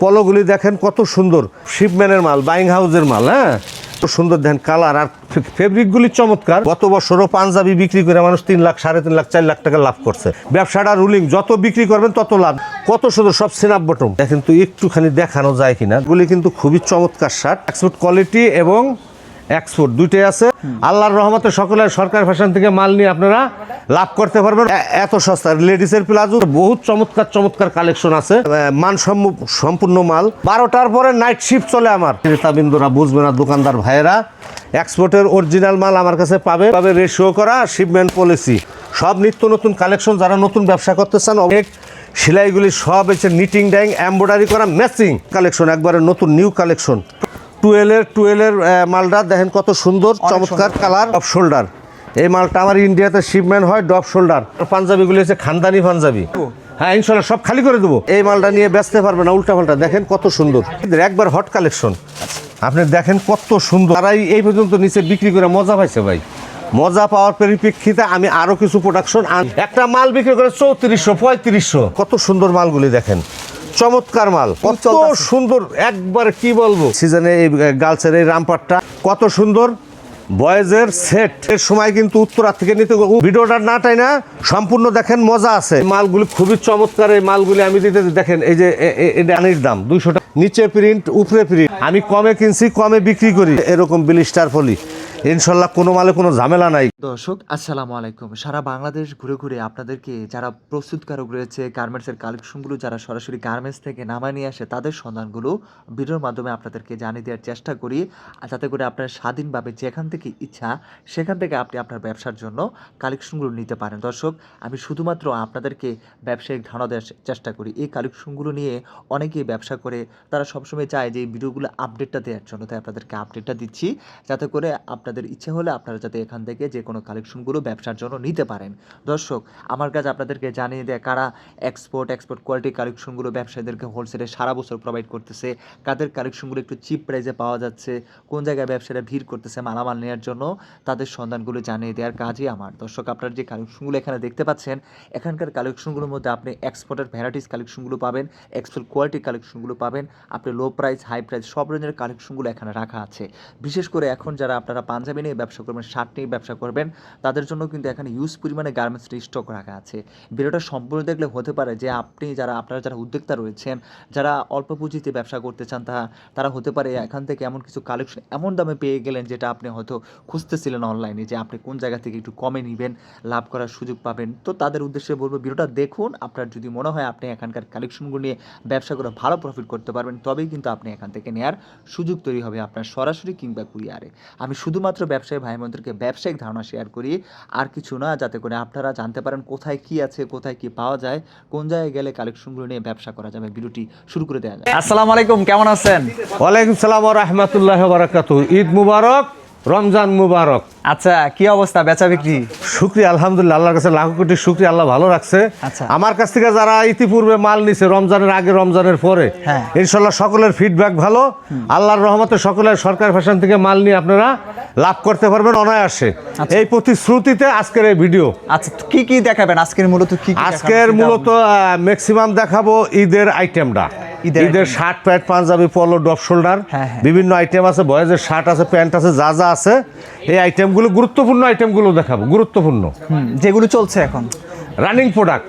পলোগুলি দেখেন কত সুন্দর, শিপম্যানের মাল, বাইং হাউসের মাল। হ্যাঁ, সুন্দর দেখেন কালার আর ফেব্রিকগুলি চমৎকার। গত বছরও পাঞ্জাবি বিক্রি করে মানুষ 3 লাখ, 3.5 লাখ, 4 লাখ টাকা লাভ করছে। ব্যবসাটা রুলিং, যত বিক্রি করবেন তত লাভ। কত সুন্দর সব সিনাপ বটম দেখেন, তো একটুখানি দেখানো যায় কিনা। এগুলি কিন্তু খুবই চমৎকার শার্ট, এক্সপোর্ট কোয়ালিটি এবং এক্সপোর্ট দুইটাই আছে। আল্লাহর রহমতে সকলের সরকার ফ্যাশন থেকে মাল নিয়ে আপনারা লাভ করতে পারবেন এত সস্তা। লেডিসের প্লাজো বহুত চমৎকার চমৎকার কালেকশন আছে, সম্পূর্ণ মাল। 12টার পরে নাইট শিফট চলে আমার। ক্রেতাবিন্দুরা বুঝবে না, দোকানদার ভাইয়েরা এক্সপোর্টের অরিজিনাল মাল আমার কাছে পাবে রেশিও করা, শিপমেন্ট পলিসি সব নিত্য নতুন কালেকশন। যারা নতুন ব্যবসা করতে চান, অনেক সেলাইগুলি সব হচ্ছে নিটিং ডাইং এমব্রয়ডারি করা ম্যাচিং কালেকশন, একবারে নতুন নিউ কালেকশন। টুয়েলের মালটা দেখেন কত সুন্দর চমৎকার কালার। ডপ শোল্ডার, এই মালটা আমার ইন্ডিয়াতে শিপমেন্ট হয় ডপ শোল্ডার। পাঞ্জাবিগুলি হচ্ছে খানদানি পাঞ্জাবি। হ্যাঁ, ইনশাল্লাহ সব খালি করে দেবো। এই মালটা নিয়ে বেচতে পারবে না উল্টা পাল্টা। দেখেন কত সুন্দর, একবার হট কালেকশন। আপনি দেখেন কত সুন্দর। তারাই এই পর্যন্ত নিচে বিক্রি করে মজা পাইছে ভাই। মজা পাওয়ার পরিপ্রেক্ষিতে আমি আরো কিছু প্রোডাকশন, একটা মাল বিক্রি করে 3400 3500। কত সুন্দর মালগুলি দেখেন, চমৎকার মাল, কত সুন্দর একবার কি বলবো। সিজনে এই গার্লসের এই রামপাটটা কত সুন্দর, বয়েজের সেট এর সময় কিন্তু উত্তরা থেকে নিতে। ভিডিওটা না টাই না সম্পূর্ণ দেখেন, মজা আছে। মালগুলি খুবই চমৎকার। এই মালগুলি আমি দিতে দেখেন, এই যে এটা আনির দাম 200 টাকা, নিচে প্রিন্ট উপরে প্রিন্ট। আমি কমে কিনছি কমে বিক্রি করি। এরকম ব্লিস্টার ফলি, ইনশাল্লাহ কোনো মালে কোনো ঝামেলা নাই। দর্শক আসসালামু আলাইকুম। সারা বাংলাদেশ ঘুরে ঘুরে আপনাদেরকে যারা প্রস্তুতকারক রয়েছে, গার্মেন্টসের কালেকশনগুলো যারা সরাসরি গার্মেন্টস থেকে নামায় নিয়ে আসে, তাদের সন্ধানগুলো ভিডিওর মাধ্যমে আপনাদেরকে জানিয়ে দেওয়ার চেষ্টা করি, যাতে করে আপনার স্বাধীনভাবে যেখান থেকে ইচ্ছা সেখান থেকে আপনি আপনার ব্যবসার জন্য কালেকশনগুলো নিতে পারেন। দর্শক, আমি শুধুমাত্র আপনাদেরকে ব্যবসায়িক ধারণা দেওয়ার চেষ্টা করি। এই কালেকশনগুলো নিয়ে অনেকেই ব্যবসা করে, তারা সবসময় চায় যে এই ভিডিওগুলো আপডেটটা দেওয়ার জন্য, তাই আপনাদেরকে আপডেটটা দিচ্ছি, যাতে করে আপনাদের ইচ্ছে হলে আপনারা যাতে এখান থেকে যে কোনো কালেকশনগুলো ব্যবসার জন্য নিতে পারেন। দর্শক, আমার কাছে আপনাদেরকে জানিয়ে দেয় কারা এক্সপোর্ট কোয়ালিটি কালেকশনগুলো ব্যবসায়ীদেরকে হোলসেলে সারা বছর প্রোভাইড করতেছে, কাদের কালেকশনগুলো একটু চিপ প্রাইসে পাওয়া যাচ্ছে, কোন জায়গায় ব্যবসায়ীরা ভিড় করতেছে মালামাল নেওয়ার জন্য, তাদের সন্ধানগুলো জানিয়ে দেওয়ার কাজই আমার। দর্শক, আপনারা যে কালেকশনগুলো এখানে দেখতে পাচ্ছেন, এখানকার কালেকশনগুলোর মধ্যে আপনি এক্সপোর্টের ভ্যারাইটিস কালেকশনগুলো পাবেন, এক্সপোর্ট কোয়ালিটি কালেকশনগুলো পাবেন, আপনি লো প্রাইস হাই প্রাইস সব রেঞ্জের কালেকশনগুলো এখানে রাখা আছে। বিশেষ করে এখন যারা আপনারা পাঞ্জাবি নিয়ে ব্যবসা করবেন, শার্ট নিয়ে ব্যবসা করবেন, তাদের জন্য কিন্তু এখানে ইউজ পরিমাণে গার্মেন্টস স্টক রাখা আছে। ভিডিওটা সম্পূর্ণ দেখলে হতে পারে যে আপনারা যারা উদ্যোক্তা রয়েছেন, যারা অল্প পুঁজিতে ব্যবসা করতে চান, তারা হতে পারে এখান থেকে এমন কিছু কালেকশন এমন দামে পেয়ে গেলেন যেটা আপনি হয়তো খুঁজতেছিলেন অনলাইনে, যে আপনি কোন জায়গা থেকে একটু কমে নেবেন, লাভ করার সুযোগ পাবেন। তো তাদের উদ্দেশ্যে বলবো, ভিডিওটা দেখুন। আপনার যদি মনে হয় আপনি এখানকার কালেকশনগুলো নিয়ে ব্যবসা করে ভালো প্রফিট করতে পারবেন, তবেই কিন্তু আপনি এখান থেকে নেওয়ার সুযোগ তৈরি হবে আপনার সরাসরি কিংবা কুরিয়ারে। আমি শুধুমাত্র ব্যবসায়ী ভাই বোনদেরকে ব্যবসায়িক ধারণা শেয়ার করি, আর কিছু না, যাতে করে আপনারা জানতে পারেন কোথায় কি আছে, কোথায় কি পাওয়া যায়, কোন জায়গায় গেলে কালেকশনগুলো নিয়ে ব্যবসা করা যাবে। ভিডিওটি শুরু করে দেওয়া যায়। আসসালামু আলাইকুম, কেমন আছেন? ওয়ালাইকুম সালাম ওয়া রাহমাতুল্লাহি ওয়া বারাকাতুহু। ঈদ মুবারক, রমজান মুবারক। আচ্ছা, কি অবস্থা বেচা বিক্রি? শুকরিয়া, আলহামদুলিল্লাহ, আল্লাহর কাছে লাখ কোটি শুকরিয়া, আল্লাহ ভালো রাখছে। আচ্ছা। আমার কাছ থেকে যারা ইতিপূর্বে মাল নিছে, রমজানের আগে রমজানের পরে, হ্যাঁ, ইনশাল্লাহ সকলের ফিডব্যাক ভালো। আল্লাহর রহমতে সকলের সরকার ফ্যাশন থেকে মাল নিয়ে আপনারা লাভ করতে পারবেন অনায়াসে। এই প্রতিশ্রুতিতে আজকের এই ভিডিও। আচ্ছা, কি কি দেখাবেন আজকের? মূলত কি আজকের মূলত ম্যাক্সিমাম দেখাবো ঈদের আইটেমটা। ঈদের শার্ট, প্যান্ট, পাঞ্জাবি, পলো, ডপ শোল্ডার, বিভিন্ন আইটেম আছে। বয়েজের শার্ট আছে, প্যান্ট আছে, যা যা আছে এই আইটেমগুলো, গুরুত্বপূর্ণ আইটেমগুলো দেখাবো। গুরুত্বপূর্ণ যেগুলো চলছে এখন, রানিং প্রোডাক্ট,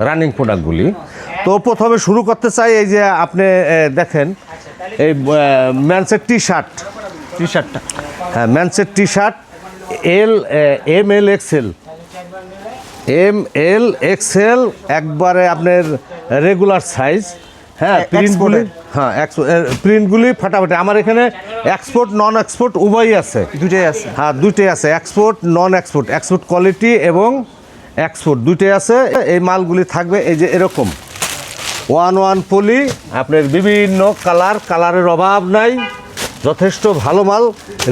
রানিং প্রোডাক্টগুলি। তো প্রথমে শুরু করতে চাই, এই যে আপনি দেখেন এই ম্যান্সের টি শার্টটা, হ্যাঁ, ম্যান্সের টি শার্ট ML XL একবারে আপনার রেগুলার সাইজ। হ্যাঁ, প্রিন্টগুলি ফাটাফাটি। আমার এখানে এক্সপোর্ট নন এক্সপোর্ট উভয়ই আছে, দুটোই আছে। হ্যাঁ, দুটোই আছে, এক্সপোর্ট নন এক্সপোর্ট, এক্সপোর্ট কোয়ালিটি এবং এক্সপোর্ট দুটোই আছে। এই মালগুলি থাকবে এই যে এরকম 1 পলি, আপনার বিভিন্ন কালারের অভাব নাই, যথেষ্ট ভালো মাল।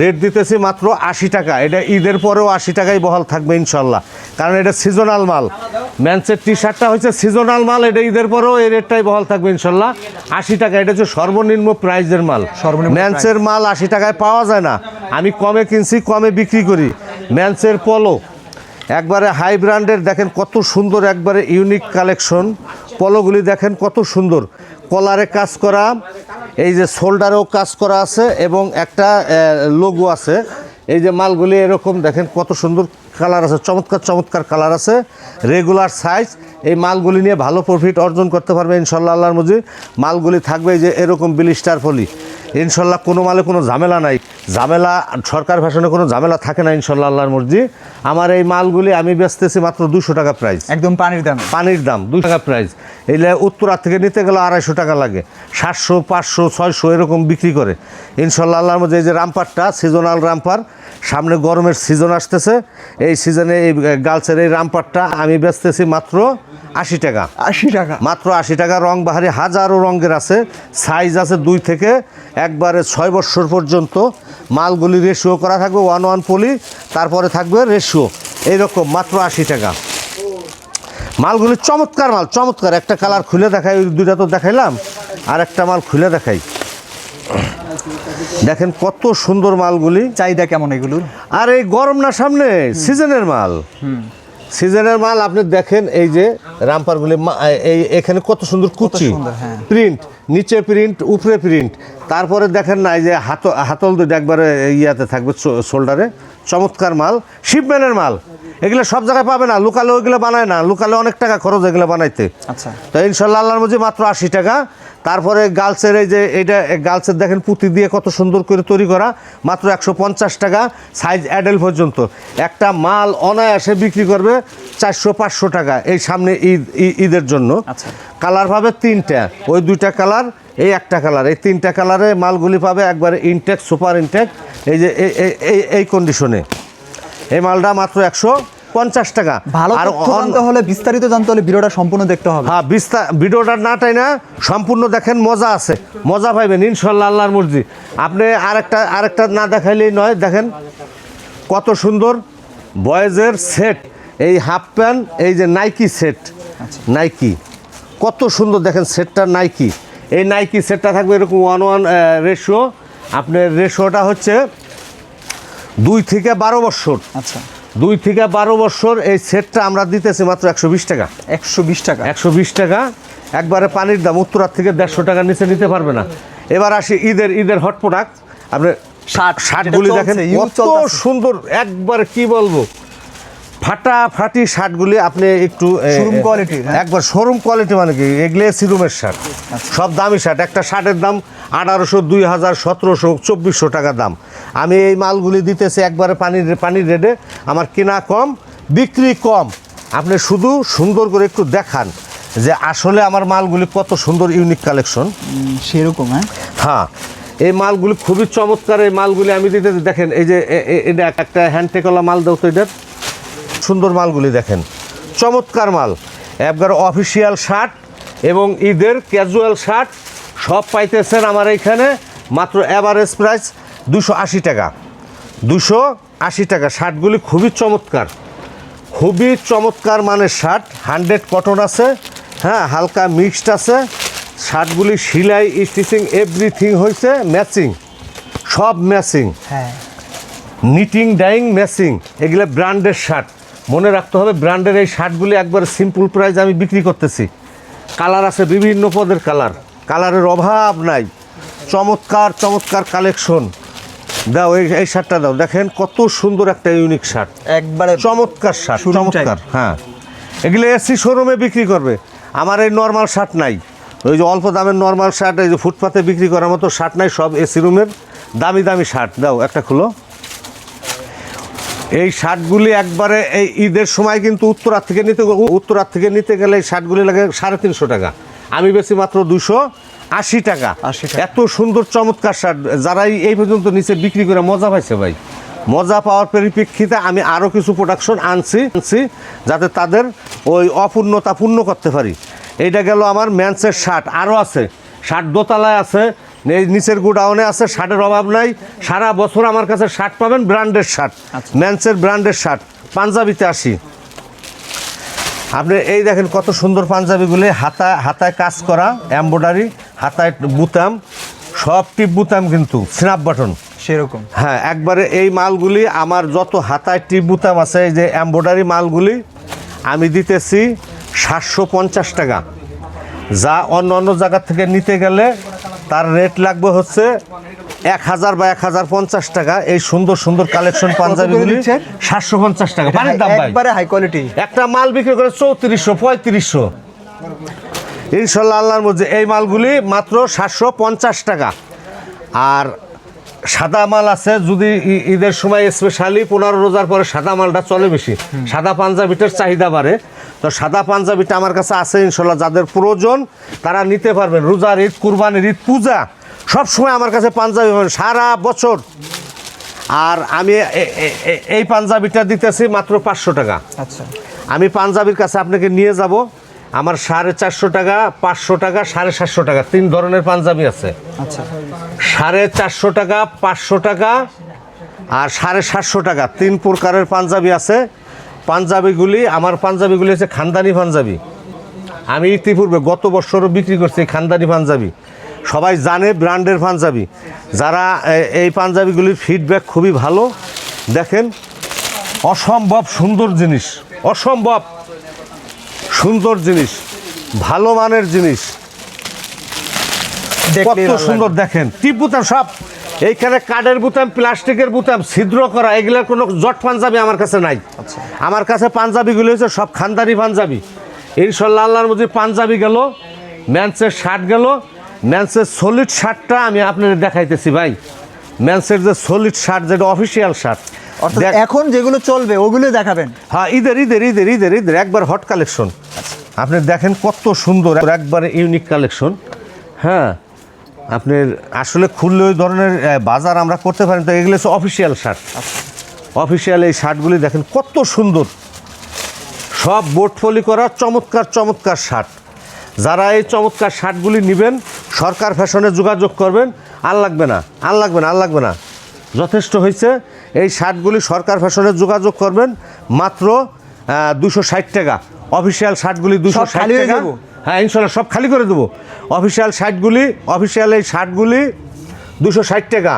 রেট দিতেছি মাত্র 80 টাকা। এটা ঈদের পরেও 80 টাকাই বহাল থাকবে ইনশাল্লাহ, কারণ এটা সিজনাল মাল। ম্যান্সের টি শার্টটা হচ্ছে সিজনাল মাল, এটা ঈদের পরেও এই রেটটাই বহাল থাকবে ইনশাল্লাহ, 80 টাকা। এটা হচ্ছে সর্বনিম্ন প্রাইজের মাল। ম্যান্সের মাল 80 টাকায় পাওয়া যায় না। আমি কমে কিনছি কমে বিক্রি করি। ম্যান্সের পলো একবারে হাই ব্র্যান্ডের, দেখেন কত সুন্দর, একবারে ইউনিক কালেকশন। পলোগুলি দেখেন কত সুন্দর, কলারে কাজ করা, এই যে শোল্ডারেও কাজ করা আছে এবং একটা লোগো আছে। এই যে মালগুলি এরকম দেখেন কত সুন্দর কালার আছে, চমৎকার চমৎকার কালার আছে, রেগুলার সাইজ। এই মালগুলি নিয়ে ভালো প্রফিট অর্জন করতে পারবে ইনশাল্লাহ আল্লাহর মর্জি। মালগুলি থাকবে এই যে এরকম ব্লিস্টার ফলি, ইনশাল্লাহ কোনো মালে কোনো ঝামেলা নাই, ঝামেলা সরকার ফ্যাশনে কোনো ঝামেলা থাকে না ইনশাল্লাহ আল্লাহর মর্জি। আমার এই মালগুলি আমি বেচতেছি মাত্র 200 টাকা প্রাইস, একদম পানির দামে। পানির দাম 2 টাকা প্রাইস। এলে উত্তরা থেকে নিতে গেলে 250 টাকা লাগে, 700 500 600 এরকম বিক্রি করে ইনশাল্লাহ আল্লাহর মধ্যে। এই যে রামপারটা সিজনাল রামপার, সামনে গরমের সিজন আসতেছে, এই সিজনে এই গার্লসের এই রামপারটা আমি বেচতেছি মাত্র 80 টাকা। 80 টাকা মাত্র 80 টাকা। রং বাহারি হাজারো রঙের আছে, সাইজ আছে 2 থেকে একবারে 6 বছর পর্যন্ত। মালগুলি রেশিও করা থাকবে 1:1 পলি, তারপরে থাকবে রেশিও এইরকম, মাত্র 80 টাকা। মালগুলি চমৎকার মাল, চমৎকার। একটা কালার খুলে দেখাই, ওই দুইটা তো দেখাইলাম, আর একটা মাল খুলে দেখাই। দেখেন কত সুন্দর মালগুলি। চাহিদা কেমন এগুলোর? আর এই গরম না সামনে, সিজনের মাল, সিজনের মাল। আপনি দেখেন এই যে রামপারগুলি, এই এখানে কত সুন্দর কুচি, সুন্দর, হ্যাঁ। প্রিন্ট, নিচে প্রিন্ট উপরে প্রিন্ট। তারপরে দেখেন না এই যে হাতল দুটো একবারে ইয়াতে থাকবে শোল্ডারে, চমৎকার মাল, শিপম্যানের মাল। এগুলো সব জায়গায় পাবে না, লোকালে ওইগুলো বানায় না, লোকালে অনেক টাকা খরচ এগুলো বানাইতে। আচ্ছা, তো ইনশাল্লাহ আল্লাহর মধ্যে মাত্র 80 টাকা। তারপরে গার্লসের এই যে এইটা গার্লসের দেখেন পুঁতি দিয়ে কত সুন্দর করে তৈরি করা, মাত্র 150 টাকা, সাইজ অ্যাডেল পর্যন্ত। একটা মাল অনায়াসে বিক্রি করবে 400-500 টাকা এই সামনে ঈদের জন্য। আচ্ছা। কালার পাবে 3টা, ওই 2টা কালার, এই একটা কালার, এই 3টা কালারে মালগুলি পাবে একবারে ইনটেক, সুপার ইনটেক। এই যে এই কন্ডিশনে এই মালটা মাত্র 150 টাকা। ভালো তথ্য জানতে হলে, বিস্তারিত জানতে হলে ভিডিওটা সম্পূর্ণ দেখতে হবে। হ্যাঁ, ভিডিওটা না টাই না, সম্পূর্ণ দেখেন, মজা আছে, মজা পাইবেন ইনশাল্লাহ আল্লাহর মর্জি। আপনি আরেকটা না দেখাইলেই নয়। দেখেন কত সুন্দর বয়েজের সেট, এই হাফ প্যান্ট, এই যে নাইকি সেট, নাইকি কত সুন্দর দেখেন সেটটা নাইকি। এই নাইকি সেটটা থাকবে এরকম 1:1 রেশিও। আপনার রেশিওটা হচ্ছে 2 থেকে 12 বছর। আচ্ছা, 2 থেকে 12 বছর। এই সেটটা আমরা দিতেছি মাত্র 120 টাকা। 120 টাকা, 120 টাকা একবারে পানির দাম। উত্তরার থেকে 150 টাকার নিচে নিতে পারবে না। এবার আসি ঈদের হট প্রোডাক্ট। আপনি শার্টগুলি দেখেন কত সুন্দর, একবারে কি বলবো, ফাটাফাটি শার্টগুলি। আপনি একটু শোরুম কোয়ালিটি, একবার শোরুম কোয়ালিটি, মানে কি এগুলো সিরুমের শার্ট, সব দামি শার্ট। একটা শার্টের দাম 1800, 2000, 1700, 2400 টাকা দাম। আমি এই মালগুলি দিতেছি একবারে পানির রেটে। আমার কেনা কম, বিক্রি কম। আপনি শুধু সুন্দর করে একটু দেখান যে আসলে আমার মালগুলি কত সুন্দর, ইউনিক কালেকশন সেরকম। হ্যাঁ, এই মালগুলি খুবই চমৎকার। এই মালগুলি আমি দিতে দেখেন, এই যে এটা একটা হ্যান্ডটেকওয়ালা মাল দাও তো, এটার সুন্দর মালগুলি দেখেন, চমৎকার মাল। একবার অফিসিয়াল শার্ট এবং ঈদের ক্যাজুয়াল শার্ট সব পাইতেছেন আমার এইখানে মাত্র অ্যাভারেজ প্রাইস 280 টাকা। 280 টাকা। শার্টগুলি খুবই চমৎকার, খুবই চমৎকার মানের শার্ট, 100 কটন আছে, হ্যাঁ, হালকা মিক্সড আছে। শার্টগুলি সেলাই, স্টিচিং, এভরিথিং হয়েছে ম্যাচিং, সব ম্যাচিং, হ্যাঁ, নিটিং, ডাইং, ম্যাচিং। এগুলো ব্র্যান্ডের শার্ট, মনে রাখতে হবে। ব্র্যান্ডের এই শার্টগুলি একবার সিম্পল প্রাইস আমি বিক্রি করতেছি। কালার আছে বিভিন্ন পদের কালার, কালারের অভাব নাই। চমৎকার চমৎকার কালেকশন। দাও এই শার্টটা দাও, দেখেন কত সুন্দর একটা ইউনিক শার্ট, একবারে চমৎকার শার্ট, Showroom চমৎকার। হ্যাঁ, এগুলো এসি শোরুমে বিক্রি করবে। আমার এই নর্মাল শার্ট নাই, ওই যে অল্প দামের নর্মাল শার্ট, এই যে ফুটপাতে বিক্রি করার মতো শার্ট নাই, সব এসি রুমের দামি দামি শার্ট। দাও একটা খুলো। এই শার্টগুলি একবারে এই ঈদের সময় কিন্তু উত্তরার থেকে নিতে গেলে এই শার্টগুলি লাগে 350 টাকা। আমি বেশি মাত্র 280 টাকা। 80 টাকা। এত সুন্দর চমৎকার শার্ট, যারা এই পর্যন্ত নিচে বিক্রি করে মজা পাইছে ভাই। মজা পাওয়ার পরিপ্রেক্ষিতে আমি আরও কিছু প্রোডাকশন আনছি যাতে তাদের ওই অপূর্ণতা পূর্ণ করতে পারি। এইটা গেল আমার ম্যান্সের শার্ট। আরও আছে শার্ট, দোতলায় আছে, এই নিচের গোডাউনে আছে। শার্টের অভাব নাই, সারা বছর আমার কাছে শার্ট পাবেন, ব্র্যান্ডের শার্ট, ম্যান্সের ব্র্যান্ডের শার্ট। পাঞ্জাবিতে আসি, আপনি এই দেখেন কত সুন্দর পাঞ্জাবিগুলি, হাতায় কাজ করা, এমব্রয়ডারি, হাতায় বুতাম, সব টিপ বুতাম কিন্তু স্ন্যাপ বাটন সেরকম। হ্যাঁ, একবারে এই মালগুলি আমার যত হাতায় টিপ বুতাম আছে, এই যে এমব্রয়ডারি মালগুলি আমি দিতেছি 750 টাকা। যা অন্য অন্য জায়গা থেকে নিতে গেলে তার রেট লাগবে হচ্ছে 1000 বা 1050 টাকা। এই সুন্দর সুন্দর কালেকশন পাঞ্জাবিগুলি দিচ্ছেন? 750 টাকা পানির দাম ভাই। একবারে হাই কোয়ালিটি। একটা মাল বিক্রি করে 3400 3500। ইনশাল্লাহ আল্লাহর মধ্যে এই মালগুলি মাত্র 750 টাকা। আর সাদা মাল আছে, যদি ঈদের সময় স্পেশালি 15 রোজার পরে সাদা মালটা চলে বেশি, সাদা পাঞ্জাবিটার চাহিদা বাড়ে। তো সাদা পাঞ্জাবিটা আমার কাছে আছে ইনশাল্লাহ, যাদের প্রয়োজন তারা নিতে পারবেন। রোজার ঈদ, কুরবানির ঈদ, পূজা সব সময় আমার কাছে পাঞ্জাবি পাবেন সারা বছর। আর আমি এই পাঞ্জাবিটা দিতেছি মাত্র 500 টাকা। আচ্ছা, আমি পাঞ্জাবির কাছে আপনাকে নিয়ে যাব। আমার 450 টাকা, 500 টাকা, 750 টাকা 3 ধরনের পাঞ্জাবি আছে। আচ্ছা, 450 টাকা, 500 টাকা আর 750 টাকা 3 প্রকারের পাঞ্জাবি আছে। পাঞ্জাবিগুলি আমার পাঞ্জাবিগুলি হচ্ছে খানদানি পাঞ্জাবি। আমি ইতিপূর্বে গত বছরও বিক্রি করছি খানদানি পাঞ্জাবি, সবাই জানে ব্র্যান্ডের পাঞ্জাবি। যারা এই পাঞ্জাবিগুলির ফিডব্যাক খুবই ভালো। দেখেন অসম্ভব সুন্দর জিনিস, অসম্ভব সুন্দর জিনিস, ভালো মানের জিনিস, দেখলেই কত ভালো সুন্দর। লাগবে। দেখেন টিপ বুতাম সব, এইখানে কাঠের বুতাম, প্লাস্টিকের বুতাম, ছিদ্র করা, এগুলোর কোনো জট পাঞ্জাবি আমার কাছে নাই। আচ্ছা। আমার কাছে পাঞ্জাবিগুলো হচ্ছে সব খানদানি পাঞ্জাবি। ইনশাল্লাহ আল্লাহর মধ্যে পাঞ্জাবি গেল, ম্যান্সের শার্ট গেল। ম্যান্সের সলিড শার্টটা আমি আপনাদের দেখাইতেছি ভাই। ম্যান্সের যে সলিড শার্ট, যেটা অফিসিয়াল শার্ট, অর্থাৎ এখন যেগুলো চলবে ওগুলো দেখাবেন। হ্যাঁ, ঈদের ঈদের ঈদের ঈদের ঈদের একবার হট কালেকশন। আপনি দেখেন কত সুন্দর, একবারে ইউনিক কালেকশন। হ্যাঁ, আপনার আসলে খুললে ওই ধরনের বাজার আমরা করতে পারি, তো এগুলো হচ্ছে অফিসিয়াল শার্ট। অফিসিয়াল এই শার্টগুলি দেখেন কত সুন্দর, সব বোর্ড ফলি করা চমৎকার চমৎকার শার্ট। যারা এই চমৎকার শার্টগুলি নেবেন সরকার ফ্যাশনে যোগাযোগ করবেন। আর লাগবে না, আর লাগবে না, আর লাগবে না, যথেষ্ট হয়েছে। এই শার্টগুলি সরকার ফ্যাশনে যোগাযোগ করবেন মাত্র 260 টাকা। অফিসিয়াল শার্টগুলি 260 খালি হয়ে টাকা। যাবো? হ্যাঁ ইনশাল্লাহ সব খালি করে দেবো। অফিসিয়াল শার্টগুলি, অফিসিয়াল এই শার্টগুলি 260 টাকা।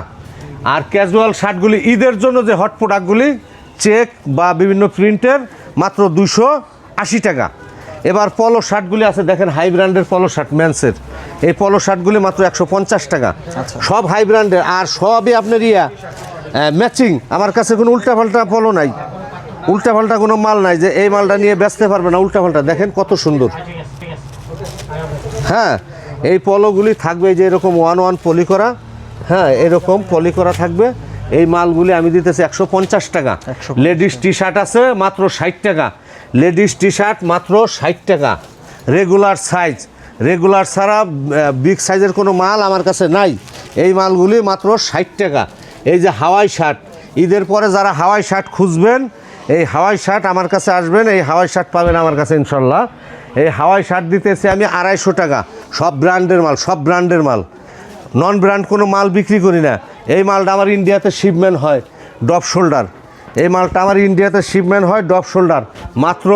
আর ক্যাজুয়াল শার্টগুলি ঈদের জন্য যে হট প্রোডাক্টগুলি চেক বা বিভিন্ন প্রিন্টের মাত্র 280 টাকা। এবার পলো শার্টগুলি আছে, দেখেন হাই ব্র্যান্ডের পলো শার্ট ম্যান্সের। এই পলো শার্টগুলি মাত্র 150 টাকা। সব হাই ব্র্যান্ডের, আর সবই আপনার ম্যাচিং। আমার কাছে কোনো উল্টাপাল্টা পলো নাই, উল্টাপাল্টা কোনো মাল নাই যে এই মালটা নিয়ে বেচতে পারবে না উল্টাপাল্টা। দেখেন কত সুন্দর। হ্যাঁ, এই পলোগুলি থাকবে যে এরকম 1 পলি করা। হ্যাঁ, এরকম পলি করা থাকবে। এই মালগুলি আমি দিতেছি 150 টাকা। লেডিস টি শার্ট আছে মাত্র 60 টাকা। লেডিস টি শার্ট মাত্র 60 টাকা। রেগুলার সাইজ, রেগুলার ছাড়া বিগ সাইজের কোনো মাল আমার কাছে নাই। এই মালগুলি মাত্র 60 টাকা। এই যে হাওয়াই শার্ট, ঈদের পরে যারা হাওয়াই শার্ট খুঁজবেন, এই হাওয়াই শার্ট আমার কাছে আসবেন, এই হাওয়াই শার্ট পাবেন আমার কাছে ইনশাল্লাহ। এই হাওয়াই শার্ট দিতেছি আমি 250 টাকা। সব ব্র্যান্ডের মাল, সব ব্র্যান্ডের মাল, নন ব্র্যান্ড কোনো মাল বিক্রি করি না। এই মালটা আমার ইন্ডিয়াতে শিপমেন্ট হয় ডপ শোল্ডার। এই মালটা আমার ইন্ডিয়াতে শিপমেন্ট হয় ডপ শোল্ডার, মাত্র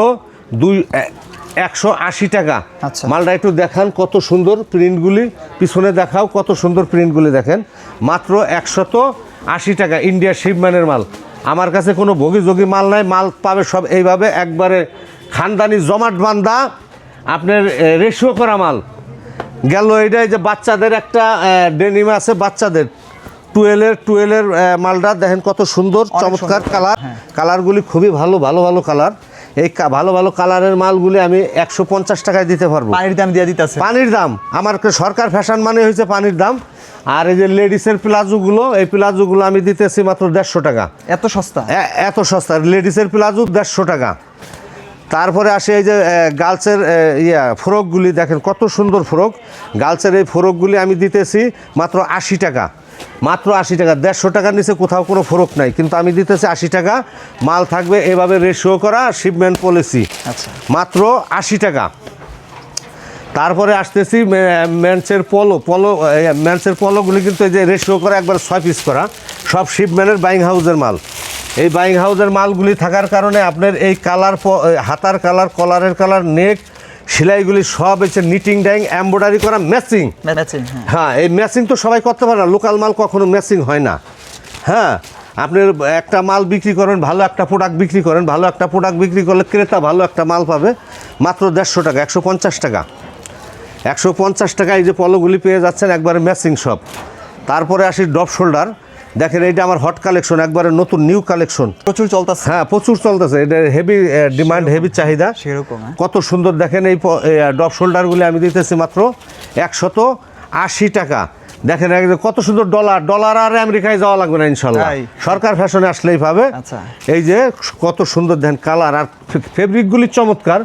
180 টাকা। আচ্ছা। মালটা একটু দেখান কত সুন্দর প্রিন্টগুলি, পিছনে দেখাও কত সুন্দর প্রিন্টগুলি দেখেন। মাত্র 180 টাকা ইন্ডিয়া শিপমেন্টের মাল। আমার কাছে কোনো ভোগী মাল নাই, মাল পাবে সব এইভাবে একবারে খানদানি জমাট বান্ধা আপনার রেশিও করা মাল। গেল এইটাই যে বাচ্চাদের একটা ডেনিম আছে, বাচ্চাদের টুয়েলের মালটা দেখেন কত সুন্দর চমৎকার কালার। কালারগুলি খুবই ভালো ভালো ভালো কালার। এই ভালো ভালো কালারের মালগুলি আমি 150 টাকায় দিতে পারবো। পানির দাম দিয়ে দিতেছে। পানির দাম আমার সরকার ফ্যাশন মানে হয়েছে পানির দাম। আর এই যে লেডিসের প্লাজোগুলো, এই প্লাজোগুলো আমি দিতেছি মাত্র 150 টাকা। এত সস্তা? এত সস্তা। লেডিসের প্লাজো 150 টাকা। তারপরে আসে এই যে গার্লসের ফ্রকগুলি দেখেন কত সুন্দর ফ্রক। গার্লসের এই ফ্রকগুলি আমি দিতেছি মাত্র 80 টাকা। মাত্র 80 টাকা। 150 টাকার নিচে কোথাও কোনো ফ্রক নাই, কিন্তু আমি দিতেছি 80 টাকা। মাল থাকবে এভাবে রেশিও করা শিপমেন্ট পলিসি। আচ্ছা, মাত্র 80 টাকা। তারপরে আসতেছি ম্যান্সের ম্যান্সের পলোগুলি কিন্তু এই যে রেশিও করা একবার 6 পিস করা, সব শিপমেন্টের বাইং হাউসের মাল। এই বাইং হাউসের মালগুলি থাকার কারণে আপনার এই কালার, হাতার কালার, কলারের কালার, নেক সেলাইগুলি সব হচ্ছে নিটিং ডাইং এমব্রয়ডারি করা ম্যাচিং। ম্যাচিং, হ্যাঁ। হ্যাঁ, এই ম্যাচিং তো সবাই করতে পারে না, লোকাল মাল কখনো ম্যাচিং হয় না। হ্যাঁ, আপনি একটা মাল বিক্রি করেন, ভালো একটা প্রোডাক্ট বিক্রি করেন, ভালো একটা প্রোডাক্ট বিক্রি করলে ক্রেতা ভালো একটা মাল পাবে। মাত্র 150 টাকা, 150 টাকা। 150 টাকা এই যে পলোগুলি পেয়ে যাচ্ছেন একবারে ম্যাচিং সব। তারপরে আসি ড্রপ শোল্ডার, দেখেন এইটা আমার হট কালেকশন, একবারে নতুন নিউ কালেকশন, প্রচুর চলতেছে। হ্যাঁ প্রচুর চলতেছে, এটা হেভি ডিমান্ড, হেভি চাহিদা। সেরকম কত সুন্দর দেখেন এই ড্রপ শোল্ডারগুলি আমি দিতেছি মাত্র 180 টাকা। দেখেন কত সুন্দর, ডলার আর আমেরিকায় যাওয়া লাগবে না ইনশাল্লাহ, তাই। সরকার ফ্যাশনে আসলেই পাবে। আচ্ছা। এই যে কত সুন্দর দেখেন কালার আর ফেব্রিকগুলি চমৎকার,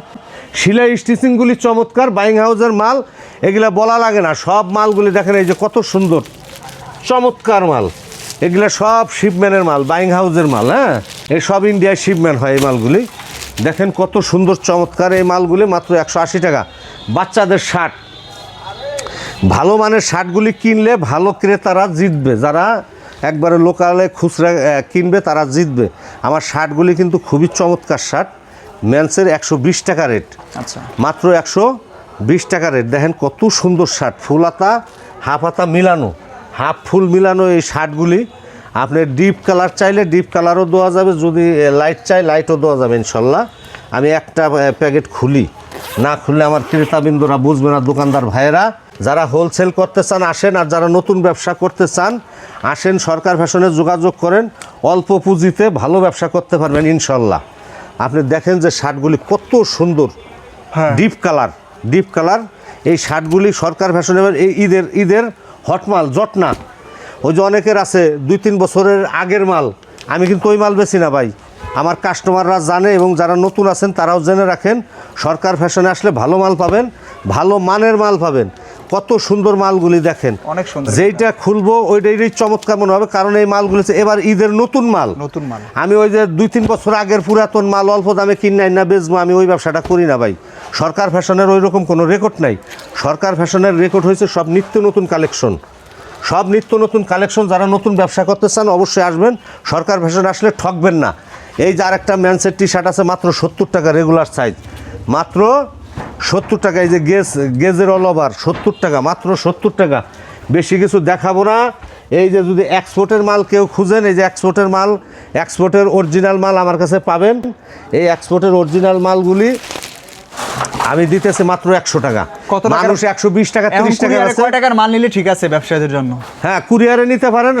সেলাই স্টিচিংগুলি চমৎকার, বাইং হাউসের মাল, এগুলা বলা লাগে না। সব মালগুলি দেখেন এই যে কত সুন্দর চমৎকার মাল, এগুলা সব শিপম্যানের মাল, বাইং হাউসের মাল। হ্যাঁ, এই সব ইন্ডিয়ায় শিপম্যান হয় এই মালগুলি। দেখেন কত সুন্দর চমৎকার এই মালগুলি, মাত্র 180 টাকা। বাচ্চাদের শার্ট, ভালো মানের শার্টগুলি কিনলে ভালো ক্রেতারা জিতবে, যারা একবারে লোকালে খুচরা কিনবে তারা জিতবে। আমার শার্টগুলি কিন্তু খুবই চমৎকার শার্ট, মেন্সের 120 টাকা রেট, আচ্ছা, মাত্র 120 টাকা রেট। দেখেন কত সুন্দর শার্ট, ফুল হাতা হাফ হাতা মিলানো, হাফ ফুল মিলানো এই শার্টগুলি। আপনি ডিপ কালার চাইলে ডিপ কালারও দেওয়া যাবে, যদি লাইট চাই লাইটও দেওয়া যাবে ইনশাল্লাহ। আমি একটা প্যাকেট খুলি, না খুললে আমার ক্রেতাবিন্দুরা বুঝবে না, দোকানদার ভাইয়েরা। যারা হোলসেল করতে চান আসেন, আর যারা নতুন ব্যবসা করতে চান আসেন, সরকার ফ্যাশনে যোগাযোগ করেন, অল্প পুঁজিতে ভালো ব্যবসা করতে পারবেন ইনশাল্লাহ। আপনি দেখেন যে শার্টগুলি কত সুন্দর, হ্যাঁ। ডিপ কালার এই শার্টগুলি সরকার ফ্যাশনে। এই ঈদের হটমাল, জটনা, ওই যে অনেকের আছে 2-3 বছরের আগের মাল, আমি কিন্তু ওই মাল বেছি না ভাই, আমার কাস্টমাররা জানে, এবং যারা নতুন আছেন তারাও জেনে রাখেন, সরকার ফ্যাশনে আসলে ভালো মাল পাবেন, ভালো মানের মাল পাবেন। কত সুন্দর মালগুলি দেখেন, অনেক সুন্দর। যেইটা খুলবো ওইটাই চমৎকার মনে হবে, কারণ এই মালগুলি এবার ঈদের নতুন মাল। আমি ওই যে 2-3 বছর আগের পুরাতন মাল অল্প দামে কিনে না বেচবো, আমি ওই ব্যবসাটা করি না ভাই। সরকার ফ্যাশনের ওই রকম কোনো রেকর্ড নাই। সরকার ফ্যাশনের রেকর্ড হয়েছে সব নিত্য নতুন কালেকশন, সব নিত্য নতুন কালেকশন। যারা নতুন ব্যবসা করতে চান অবশ্যই আসবেন, সরকার ফ্যাশন আসলে ঠকবেন না। এই যে আরেকটা ম্যান্সের টি শার্ট আছে মাত্র 70 টাকা, রেগুলার সাইজ, মাত্র 70 টাকা। এই যে গেজের অল ওভার 70 টাকা, মাত্র 70 টাকা। বেশি কিছু দেখাবো না। এই যে যদি এক্সপোর্টের মাল কেউ খুঁজেন, এই যে এক্সপোর্টের মাল, এক্সপোর্টের অরিজিনাল মাল আমার কাছে পাবেন। এই এক্সপোর্টের অরিজিনাল মালগুলি আমি দিতেছি মাত্র 100 টাকা। কত টাকা? মানুষ 120 টাকা 30 টাকা আছে। কয় টাকার মাল নিলে ঠিক আছে ব্যবসায়ীদের জন্য? হ্যাঁ, কুরিয়ারে নিতে পারেন।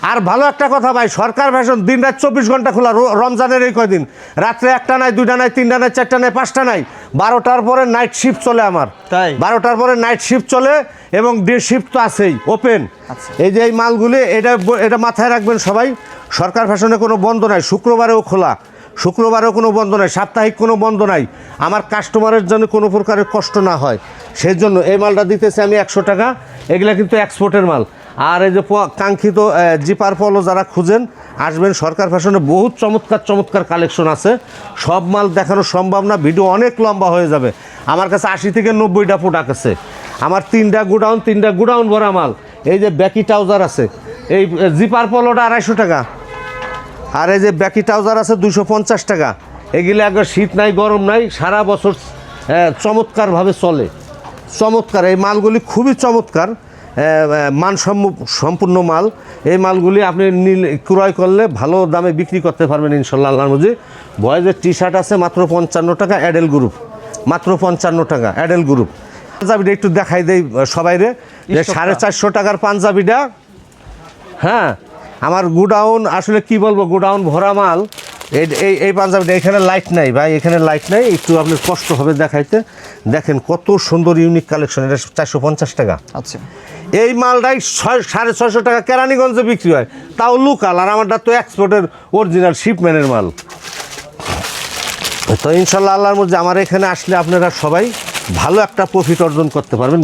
আর ভালো একটা কথা ভাই, সরকার ফ্যাশন দিন রাত 24 ঘন্টা খোলা। রমজানের এই কয়দিন রাত্রে 1টা নাই, 2টা নাই, 3টা নাই, 4টা নাই, 5টা নাই, 12টার পরে নাইট শিফট চলে আমার। তাই? 12টার পরে নাইট শিফট চলে, এবং ডে শিফট তো আছেই ওপেন। আচ্ছা। এই যে এই মালগুলি, এটা মাথায় রাখবেন সবাই, সরকার ফ্যাশনে কোনো বন্ধ নাই, শুক্রবারেও খোলা, শুক্রবারেও কোনো বন্ধ নাই, সাপ্তাহিক কোনো বন্ধ নাই। আমার কাস্টমারের জন্য কোনো প্রকারের কষ্ট না হয়, সেই জন্য এই মালটা দিতেছি আমি 100 টাকা। এগুলা কিন্তু এক্সপোর্টের মাল। আর এই যে কাঙ্ক্ষিত জিপার পলো যারা খুঁজেন আসবেন, সরকার ফ্যাশনে বহুত চমৎকার কালেকশন আছে। সব মাল দেখানো সম্ভব না, ভিডিও অনেক লম্বা হয়ে যাবে। আমার কাছে 80 থেকে 90টা প্রোডাক্ট আছে। আমার 3টা গুডাউন ভরা মাল। এই যে ব্যাকি ট্রাউজার আছে, এই জিপার পলোটা 250 টাকা, আর এই যে ব্যাকি ট্রাউজার আছে 250 টাকা। এগুলো একবার শীত নাই গরম নাই, সারা বছর চমৎকারভাবে চলে। চমৎকার এই মালগুলি, খুবই চমৎকার সম্পূর্ণ মাল। এই মালগুলি আপনি ক্রয় করলে ভালো দামে বিক্রি করতে পারবেন ইনশাল্লাহ আল্লাহর মর্জি। বয়েজের টি শার্ট আছে মাত্র 55 টাকা, অ্যাডেল গ্রুপ, মাত্র 55 টাকা অ্যাডেল গ্রুপ। পাঞ্জাবিটা একটু দেখাই দেই সবাইরে, যে 450 টাকার পাঞ্জাবিটা। হ্যাঁ, আমার গুডাউন আসলে কি বলবো, গুডাউন ভরা মাল। এই পাঞ্জাবিটা, এখানে লাইট নাই ভাই, এখানে লাইট নাই, একটু আপনার কষ্ট হবে দেখাইতে। দেখেন কত সুন্দর ইউনিক কালেকশন, এটা 450 টাকা। আচ্ছা, এই মালটাই 650 টাকা কেরানীগঞ্জে বিক্রি হয়, তাও লোকাল। আর আমারটা তো এক্সপোর্টের অরিজিনাল শিপম্যানের মাল। তো ইনশাল্লাহ আল্লাহর মধ্যে আমার এখানে আসলে আপনারা সবাই ভালো একটা প্রফিট অর্জন করতে পারবেন।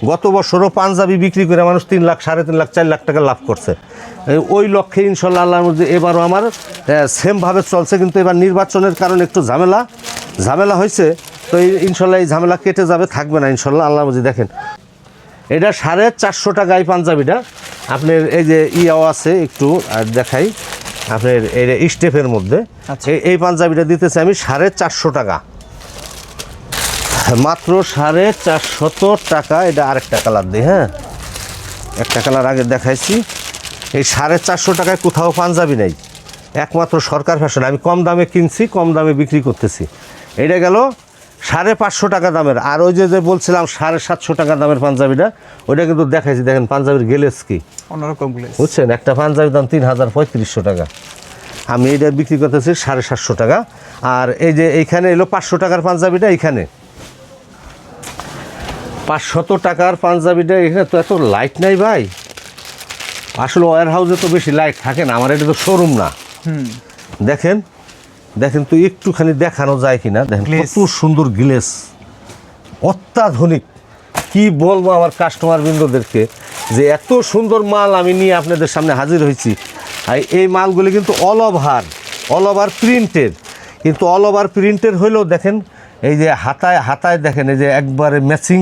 গত বছরও পাঞ্জাবি বিক্রি করে মানুষ 3 লাখ, 3.5 লাখ, 4 লাখ টাকা লাভ করছে। ওই লক্ষ্যে ইনশাল্লাহ আল্লাহর মধ্যে এবারও আমার সেমভাবে চলছে। কিন্তু এবার নির্বাচনের কারণে একটু ঝামেলা হয়েছে, তো ইনশাল্লাহ এই ঝামেলা কেটে যাবে, থাকবে না ইনশাল্লাহ আল্লাহর মধ্যে। দেখেন এটা 450 টাকা এই পাঞ্জাবিটা। আপনার এই যে ইয়াও আছে, একটু দেখাই আপনার এই স্টেপের মধ্যে। এই পাঞ্জাবিটা দিতেছে আমি 450 টাকা, মাত্র 450 টাকা। এটা আরেকটা কালার দিই, হ্যাঁ, একটা কালার আগে দেখাইছি। এই 450 টাকায় কোথাও পাঞ্জাবি নেই, একমাত্র সরকার ফ্যাশন। আমি কম দামে কিনছি, কম দামে বিক্রি করতেছি। এটা গেল 550 টাকা দামের। আর ওই যে বলছিলাম 750 টাকা দামের পাঞ্জাবিটা, ওইটা কিন্তু দেখাইছি, দেখেন পাঞ্জাবির গ্লেজ কি অন্যরকম গ্লেজ। বুঝছেন। একটা পাঞ্জাবির দাম 3500 টাকা, আমি এটা বিক্রি করতেছি 750 টাকা। আর এই যে এইখানে এলো 500 টাকার পাঞ্জাবিটা, এইখানে 500 টাকার পাঞ্জাবিটা। এখানে তো এত লাইট নাই ভাই, আসলে ওয়্যার হাউসে তো বেশি লাইট থাকে না, আমার এটা তো শোরুম না। দেখেন দেখেন তো একটুখানি দেখানো যায় কিনা, দেখেন কত সুন্দর গ্লেস, অত্যাধুনিক। কি বলবো আমার কাস্টমার বৃন্দদেরকে যে এত সুন্দর মাল আমি নিয়ে আপনাদের সামনে হাজির হয়েছি। আর এই মালগুলি কিন্তু অল ওভার প্রিন্টের, কিন্তু অল ওভার প্রিন্টের হইলেও দেখেন এই যে হাতায় দেখেন এই যে একবারে ম্যাচিং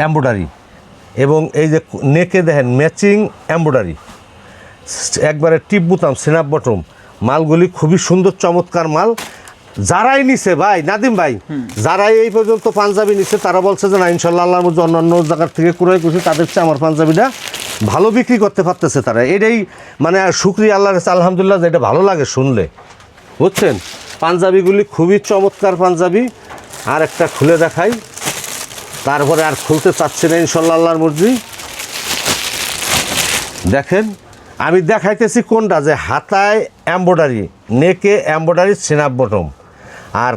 এমব্রয়ডারি, এবং এই যে নেকে দেখেন ম্যাচিং এমব্রয়ডারি, একবারে টিপ বুতাম স্ন্যাপ বটম। মালগুলি খুবই সুন্দর চমৎকার মাল। যারাই নিছে ভাই নাদিম ভাই, যারাই এই পর্যন্ত পাঞ্জাবি নিছে তারা বলছে যে না ইনশাল্লাহ আল্লাহর মধ্যে অন্যান্য জায়গার থেকে ক্রয় করছে, তাদের চেয়ে আমার পাঞ্জাবিটা ভালো বিক্রি করতে পারতেছে তারা। এটাই মানে শুকরিয়া আল্লাহর কাছে, আলহামদুলিল্লাহ, যে এটা ভালো লাগে শুনলে, বুঝছেন। পাঞ্জাবিগুলি খুবই চমৎকার পাঞ্জাবি। আর একটা খুলে দেখাই, তারপরে আর খুলতে চাচ্ছি না ইনশাল্লাহ আল্লাহর মর্জি। দেখেন আমি দেখাইতেছি কোনটা, যে হাতায় এমব্রয়ডারি, নেকে এমব্রয়ডারি, স্ন্যাপ বটম। আর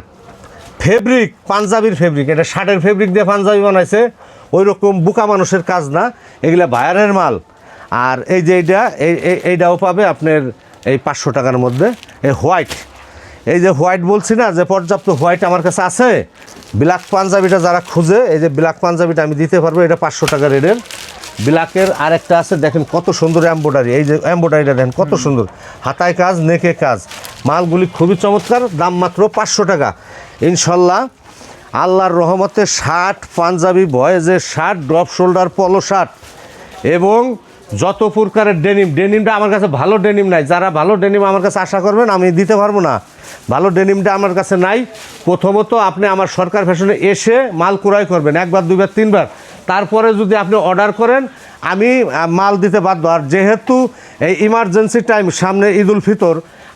ফেব্রিক পাঞ্জাবির ফেব্রিক, এটা শার্টের ফেব্রিক দিয়ে পাঞ্জাবি বানাইছে, ওই রকম বুকা মানুষের কাজ না, এগুলা বায়ারের মাল। আর এই যে এইটাও পাবে আপনার এই 500 টাকার মধ্যে। এই হোয়াইট, এই যে হোয়াইট বলছি না, যে পর্যাপ্ত হোয়াইট আমার কাছে আছে। ব্ল্যাক পাঞ্জাবিটা যারা খুঁজে, এই যে ব্ল্যাক পাঞ্জাবিটা আমি দিতে পারবো, এটা 500 টাকা রেটের। ব্ল্যাকের আরেকটা আছে, দেখেন কত সুন্দর এমব্রয়ডারি, এই যে এমব্রয়ডারিটা দেখেন কত সুন্দর, হাতায় কাজ, নেকে কাজ, মালগুলি খুবই চমৎকার। দাম মাত্র 500 টাকা। ইনশাল্লাহ আল্লাহর রহমতে শার্ট, পাঞ্জাবি, বয়েজের shirt, drop shoulder polo shirt, এবং যত প্রকারের ডেনিমটা আমার কাছে ভালো ডেনিম নাই। যারা ভালো ডেনিম আমার কাছে আশা করবেন, আমি দিতে পারবো না, ভালো ডেনিমটা আমার কাছে নাই। প্রথমত আপনি আমার সরকার ফ্যাশনে এসে মাল ক্রয় করবেন, একবার, দুইবার, তিনবার, তারপরে যদি আপনি অর্ডার করেন আমি মাল দিতে বাধ্য। আর যেহেতু এই ইমার্জেন্সি টাইম, সামনে ঈদ উল ফিতর,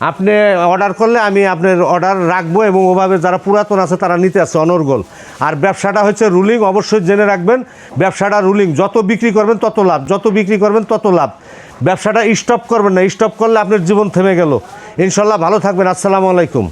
আপনি অর্ডার করলে আমি আপনার অর্ডার রাখবো, এবং ওভাবে যারা পুরাতন আছে তারা নিতে আছে অনর্গল। আর ব্যবসাটা হচ্ছে রুলিং, অবশ্যই জেনে রাখবেন, ব্যবসাটা রুলিং। যত বিক্রি করবেন তত লাভ, যত বিক্রি করবেন তত লাভ। ব্যবসাটা স্টপ করবেন না, স্টপ করলে আপনার জীবন থেমে গেল। ইনশাল্লাহ ভালো থাকবেন। আসসালামু আলাইকুম।